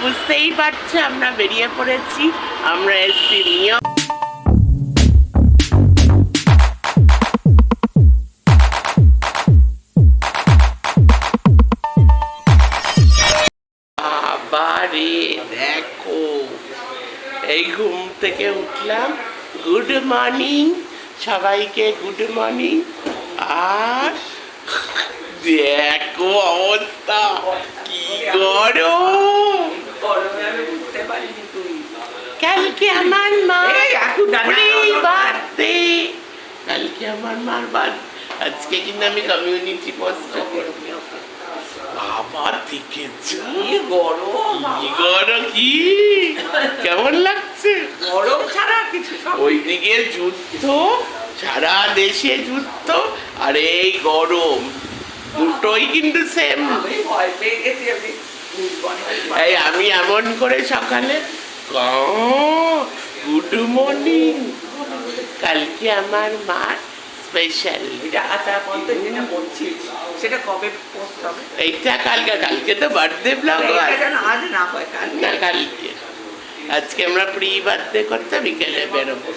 বুঝতেই পারছো আমরা বেরিয়ে পড়েছি। আমরা এসছি নিয়ম বাবারে, দেখো এই ঘুম থেকে উঠলাম। গুড মর্নিং সবাইকে, গুড মর্নিং। আর দেখো অবস্থা, কি গরম। কালকে আমার মা বার্থডে, কালকে আমার মার বার্থডে। আজকে কিন্তু আমি কমিউনিটি পোস্ট করব। বাবা দেখেছো গরম, কি কেমন লাগছে? গরম ছাড়া কিছু, ওইদিকে যুদ্ধ, সারা দেশে যুদ্ধ, আর এই গরম, দুটোই কিন্তু সেম। ভয় পেয়ে গেছি আমি। এই আমি এমন করে সকালে গুড মর্নিং, কালকে আমার মার স্পেশাল। আচ্ছা বলতে যেটা বলছিস সেটা কবে পোস্ট হবে? এইটা কালকে তো বার্থডে ব্লগ আজ না হয় কাল, না কালকে। আজকে আমরা প্রি বার্থডে করতে বিকেলে বেরোবো।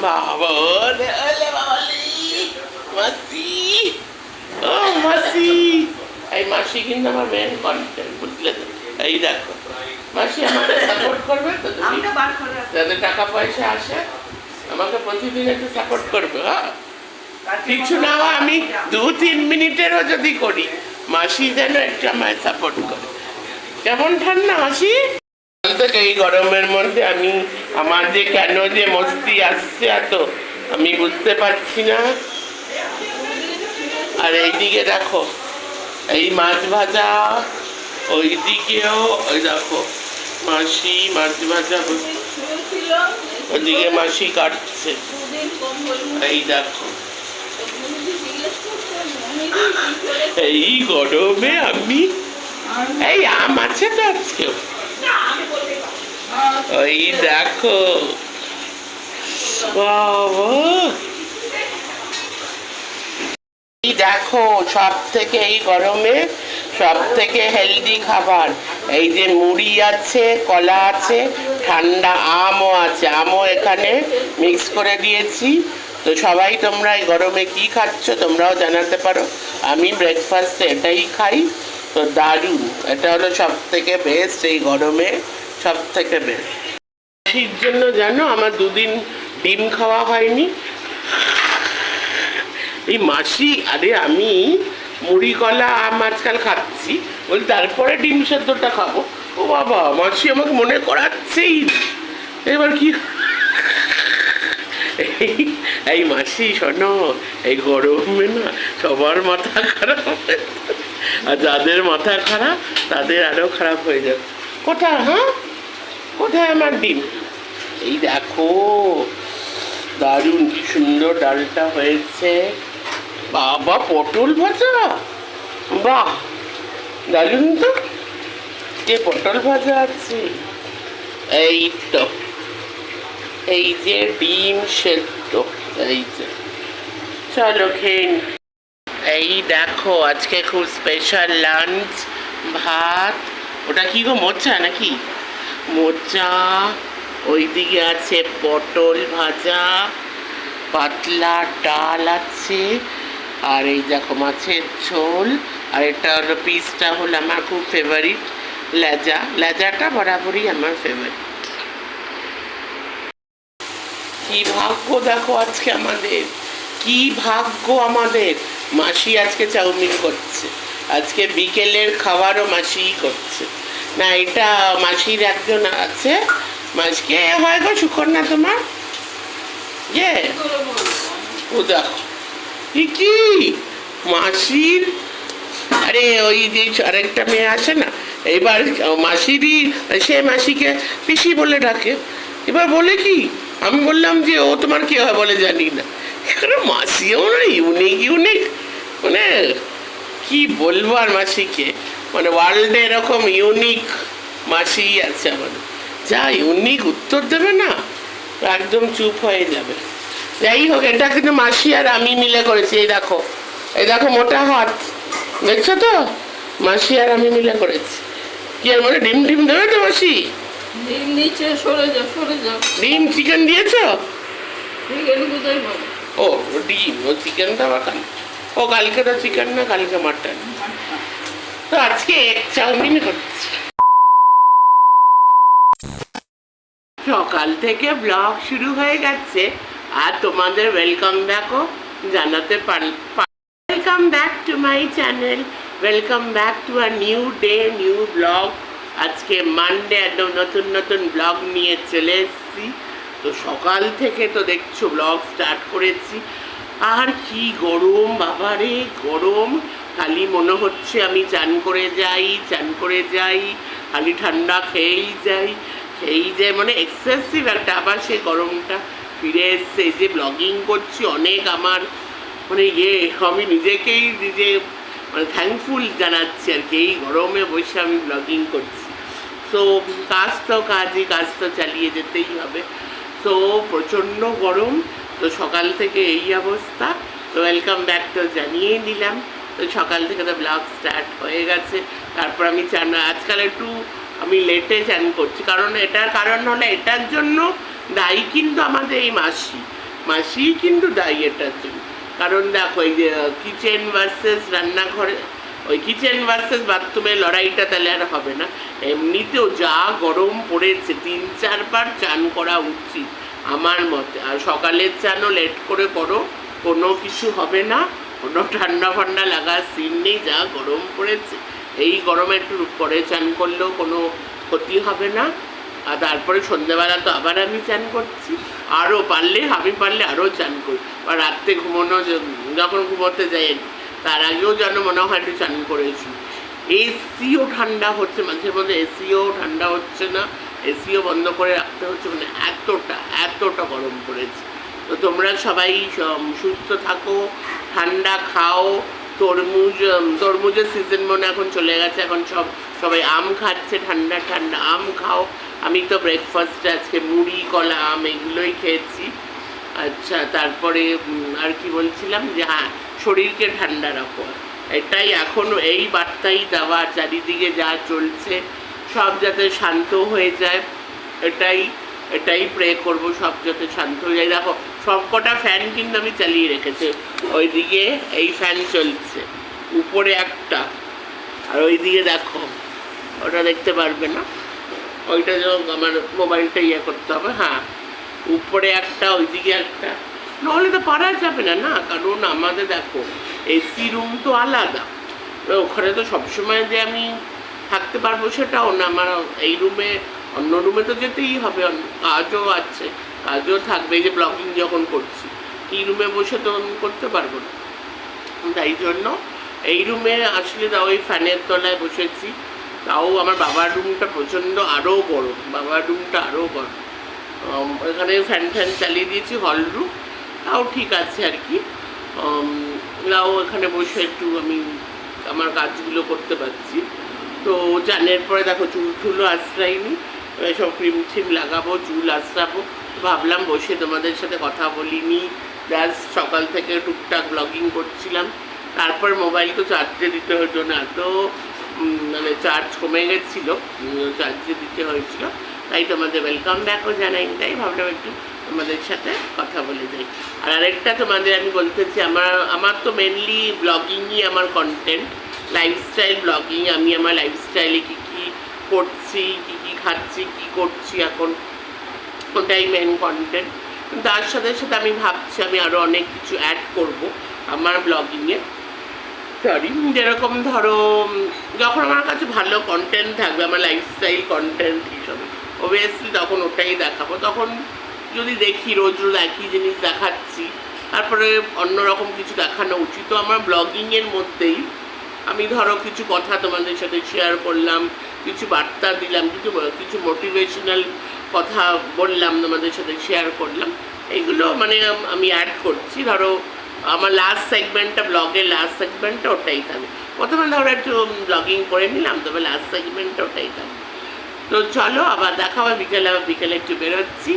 বাবা মাসি, ও মাসি, এই মাসি কিন্তু আমার মেন কন্টেন্ট, বুঝলে তো? এই দেখো মাসি আমাকে সাপোর্ট করবে তো, তুমি যাতে টাকা পয়সা আসে আমাকে প্রতিদিন একটু সাপোর্ট করবে। হ্যাঁ, কিছু না হয় আমি 2-3 মিনিটেরও যদি করি, মাসি যেন একটু আমায় সাপোর্ট করে। কেমন ঠান্ডা মাসি? থেকে এই গরমের মধ্যে আমি আমার যে কেন যে মস্তি আসছে এত আমি বুঝতে পারছি না। আর এইদিকে দেখো এই মাছ ভাজা, ওইদিকেও ওই দেখো মাসি মাছ ভাজা, ওইদিকে মাসি কাটছে। এই দেখো এই গরমে আমি এই আম আছে তো আজকেও, ওই দেখো বাবা, এই দেখো সব থেকে এই গরমে সব থেকে হেলদি খাবার এই যে মুড়ি আছে, কলা আছে, ঠান্ডা আমও আছে, আমও এখানে মিক্স করে দিয়েছি। তো সবাই তোমরা এই গরমে কি খাচ্ছ তোমরাও জানাতে পারো। আমি ব্রেকফাস্টে এটাই খাই, তো দারুণ। এটা হলো সব থেকে বেস্ট এই গরমে, সব থেকে বেস্ট। শীত জন্য জানো আমার 2 দিন ডিম খাওয়া হয়নি। এই মাসি, আরে আমি মুড়ি কলা আম আজকাল খাচ্ছি, বলি তারপরে ডিম সেদ্ধটা খাবো। ও বাবা, মাসি আমাকে মনে করাচ্ছেই। এবার কি এই মাসি শোনো, এই গরমে না সবার মাথা খারাপ, আর যাদের মাথা খারাপ তাদের আরো খারাপ হয়ে যাবে। কোথায়, হ্যাঁ কোথায় আমার ডিম? এই দেখো দারুণ, কি সুন্দর ডালটা হয়েছে। বাবা পটল ভাজা, বাহ দারুণ তো, যে পটল ভাজা আছে। এই তো এই যে ডিম সেদ্ধ, এই যে চলো খেয়ে। এই দেখো আজকে খুব স্পেশাল লাঞ্চ, ভাত, ওটা কি গো মোচা নাকি? মোচা, ওইদিকে আছে পটল ভাজা, পাতলা ডাল আছে, আর এই দেখো মাছের ঝোল। আর এটা হলো পিসটা হলো আমার খুব ফেভারিট, লেজা। লেজাটা বরাবরই আমার ফেভারিট। কি ভাগ্য দেখো আজকে আমাদের, কি ভাগ্য আমাদের। মাসি আজকে চাউমিন করছে, আজকে বিকেলের খাবারও মাসিই করছে। না এটা মাসির একজন আছে, মাসকে হয় গো সুকন্যা তোমার, ইয়ে ও দেখো কি মাসির, আরে ওই যে আরেকটা মেয়ে আসে না, এবার মাসিরই, সে মাসিকে পিসি বলে ডাকে। এবার বলে কি, আমি বললাম যে ও তোমার কি হয় বলে জানি না। মাসিও না ইউনিক, মানে কি বলবো আর মাসিকে, মানে ওয়ার্ল্ডে এরকম ইউনিক মাসি আছে আমাদের। যা ইউনিক উত্তর দেবে না একদম চুপ হয়ে যাবে। যাই হোক, এটা কিন্তু মাসি আর আমি মিলে করেছি। এই দেখো মোটা হাত, দেখছো তো, মাসি আর আমি মিলে করেছি। কি আর বলে ডিম ডিম দেবে তো মাসি? ডিম নিচে সরে যাও, সরে যাও। ডিম চিকেন দিয়েছো? চিকেন কোথায় পাবো? ও ডিম, ও চিকেনটা আবার কাল, ও কালকে তো চিকেন না, কালকে মাটন। তো আজকে চাউমিন হচ্ছে। সকাল থেকে ব্লগ শুরু হয়ে গেছে আর তোমাদের ওয়েলকাম ব্যাকও জানাতে পারি। Welcome back to my channel, welcome back to a new day, new blog. আজকে মানডে, একদম নতুন নতুন ব্লগ নিয়ে চলে এসেছি। তো সকাল থেকে তো দেখছো ব্লগ স্টার্ট করেছি। আর কি গরম বাবারে, গরম। খালি মনে হচ্ছে আমি চান করে যাই, খালি ঠান্ডা খেয়েই যাই, মানে এক্সেসিভ একটা। আবার সেই গরমটা ফিরে এসছে। এই যে ব্লগিং করছি অনেক, আমার মানে আমি নিজেকেই মানে থ্যাঙ্কফুল জানাচ্ছি আর কি, এই গরমে বসে আমি ব্লগিং করছি। তো কাজ তো চালিয়ে যেতেই হবে। তো প্রচণ্ড গরম, তো সকাল থেকে এই অবস্থা। তো ওয়েলকাম ব্যাক তো জানিয়েই দিলাম। তো সকাল থেকে তো ব্লগ স্টার্ট হয়ে গেছে। তারপর আমি আজকাল একটু আমি লেটে চান করছি, কারণ এটার কারণ হলো, এটার জন্য দায়ী কিন্তু আমাদের এই মাসি কিন্তু দায়ী এটার জন্য। কারণ দেখো, এই যে কিচেন ভার্সেস রান্নাঘরে, ওই কিচেন ভার্সেস বাথরুমের লড়াইটা তাহলে আর হবে না। এমনিতেও যা গরম পড়েছে, 3-4 বার চান করা উচিত আমার মতে। আর সকালের চানও লেট করে করো, কোনো কিছু হবে না, কোনো ঠান্ডা ফান্ডা লাগার সিন নেই। যা গরম পড়েছে, এই গরমে একটু পরে চান করলেও কোনো ক্ষতি হবে না। আর তারপরে সন্ধ্যেবেলা তো আবার আমি চান করছি, আরও আমি পারলে আরও চান করি। বা রাত্রে যখন ঘুমোতে যাই তার আগেও যেন মনে হয় একটু চান করেছি। এসিও ঠান্ডা হচ্ছে, মাঝে মধ্যে এসিও ঠান্ডা হচ্ছে না, এসিও বন্ধ করে রাখতে হচ্ছে, মানে এতটা গরম পড়েছে। তো তোমরা সবাই সুস্থ থাকো, ঠান্ডা খাও। তরমুজের সিজন মনে এখন চলে গেছে, এখন সবাই আম খাচ্ছে, ঠান্ডা আম খাও। আমি তো ব্রেকফাস্টে আজকে মুড়ি, কলা, আম এগুলোই খেয়েছি। আচ্ছা, তারপরে আর কি বলছিলাম, যে হ্যাঁ, শরীরকে ঠান্ডা রাখো, এটাই এখন এই বার্তাই দেওয়া। চারিদিকে যা চলছে সব যাতে শান্ত হয়ে যায়, এটাই প্রে করবো, সব যাতে শান্ত হয়ে যায়। দেখো, সবকটা ফ্যান কিন্তু আমি চালিয়ে রেখেছি। ওইদিকে এই ফ্যান চলছে, উপরে একটা, আর ওইদিকে দেখো, ওটা দেখতে পারবে না, ওইটা যেন আমার মোবাইলটা করতে হবে। হ্যাঁ, উপরে একটা, ওইদিকে একটা, নাহলে তো পারা যাবে না। কারণ আমাদের দেখো এসি রুম তো আলাদা, ওখানে তো সবসময় যে আমি থাকতে পারবো সেটাও না। আমার এই রুমে, অন্য রুমে তো যেতেই হবে, কাজও আছে, কাজও থাকবে। এই যে ব্লগিং যখন করছি, এই রুমে বসে তো করতে পারবো না, তাই জন্য এই রুমে আসলে তাও ওই ফ্যানের তলায় বসেছি। তাও আমার বাবার রুমটা প্রচণ্ড আরও গরম, এখানে ফ্যান চালিয়ে দিয়েছি, হল রুম, তাও ঠিক আছে আর কি। তাও এখানে বসে একটু আমি আমার কাজগুলো করতে পারছি। তো চানের পরে দেখো চুলও আশ্রাইনি, সব ক্রিম লাগাবো, চুল আশ্রাবো। ভাবলাম বসে তোমাদের সাথে কথা বলিনি, জাস্ট সকাল থেকে টুকটাক ব্লগিং করছিলাম। তারপর মোবাইল তো চার্জে দিতে হতো না, তো মানে চার্জ কমে গেছিলো, চার্জে দিতে হয়েছিল। তাই তোমাদের ওয়েলকাম ব্যাকও জানাই, তাই ভাবলাম একটু তোমাদের সাথে কথা বলে যাই। আর আরেকটা তোমাদের আমি বলতেছি, আমার তো মেনলি ব্লগিংই আমার কন্টেন্ট, লাইফস্টাইল ব্লগিং। আমি আমার লাইফস্টাইলে কী করছি, কী খাচ্ছি, কী করছি এখন, ওটাই মেন কন্টেন্ট। তার সাথে আমি ভাবছি আমি আরও অনেক কিছু অ্যাড করব আমার ব্লগিংয়ে। যেরকম ধরো, যখন আমার কাছে ভালো কন্টেন্ট থাকবে, আমার লাইফস্টাইল কন্টেন্ট হিসাবে, অবভিয়াসলি তখন ওটাই দেখাবো। তখন যদি দেখি রোজ একই জিনিস দেখাচ্ছি, তারপরে অন্যরকম কিছু দেখানো উচিত। তো আমার ব্লগিংয়ের মধ্যেই আমি ধরো কিছু কথা তোমাদের সাথে শেয়ার করলাম, কিছু বার্তা দিলাম, কিছু মোটিভেশনাল কথা বললাম, তোমাদের সাথে শেয়ার করলাম, এইগুলো মানে আমি অ্যাড করছি। ধরো আমার লাস্ট সেগমেন্টটা, ব্লগের লাস্ট সেগমেন্টটা ওটাই থাকবে। প্রথমে ধরো একটু ব্লগিং করে নিলাম, তবে লাস্ট সেগমেন্টটা ওটাই থাকবে। তো চলো আবার দেখা হবে বিকেলে একটু বেরোচ্ছি,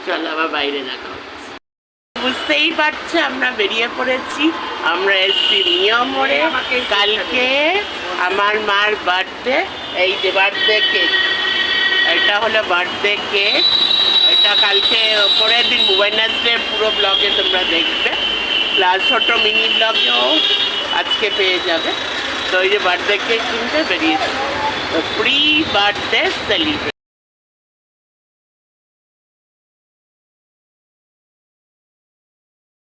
চলো আবার বাইরে দেখা হচ্ছে। বুঝতেই পারছো আমরা বেরিয়ে পড়েছি, আমরা এসছি নিয়মরে। কালকে আমার মার বার্থডে, এই যে বার্থডে কেক, এটা হলো বার্থডে কেক। এটা কালকে পরের দিন ওয়েডনেসডে পুরো ব্লগে তোমরা দেখবে, প্লাস ছোটো মিনি ব্লগেও আজকে পেয়ে যাবে। তো এই যে বার্থডে কেক কিনতে বেরিয়েছি, তো প্রি বার্থডে সেলিব্রেট।